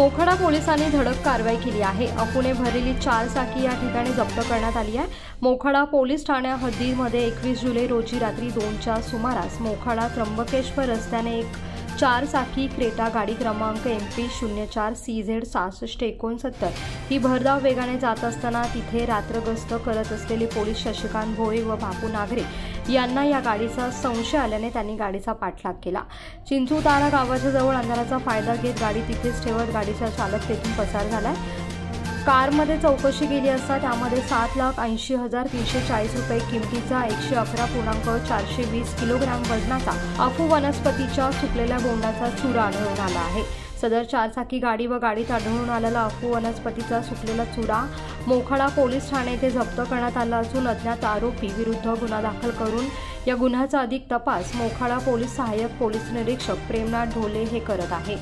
मोखाडा पोलिसांनी धडक कारवाई केली आहे। अफूने भरलेली 4 चाकी या ठिकाणी जप्त करण्यात आली आहे। मोखाडा पोलीस ठाण्या हद्दीमध्ये 21 जुलै रोजी रात्री 2च्या सुमारास मोखाडा त्र्यंबकेश्वर रस्त्याने एक 4 चाकी क्रेटा गाडी क्रमांक MP04 CZ 6669 ही भरधाव वेगाने जात असताना तिथे रात्रगस्त करत असलेले पोलीस शशिकांत भोळे व बापू नागरे यांना या गाडीचा संशय आल्याने त्यांनी गाडीचा पाठलाग केला। चिंचुतारा गावाच्या जवळ अंधाराचा फायदा घेत गाडी तिथेच ठेवत गाडीचा चालक तेथून पसार झालाय। कारमध्ये चौकशी केली असता त्यामध्ये 7,80,340 रुपये किमतीचा 111.420 किलोग्राम वजनाचा अफू वनस्पतीच्या सुकलेल्या बोंडाचा चुरा आढळून आला आहे। सदर 4 चाकी गाडी व गाडीत आढळून आलेला अफू वनस्पतीचा सुकलेला चुरा मोखाडा पोलीस ठाणे येथे जप्त करण्यात आला असून अज्ञात आरोपी विरुद्ध गुन्हा दाखल करून या गुन्ह्याचा अधिक तपास मोखाडा पोलीस सहाय्यक पोलीस निरीक्षक प्रेमनाथ ढोले हे करत आहेत।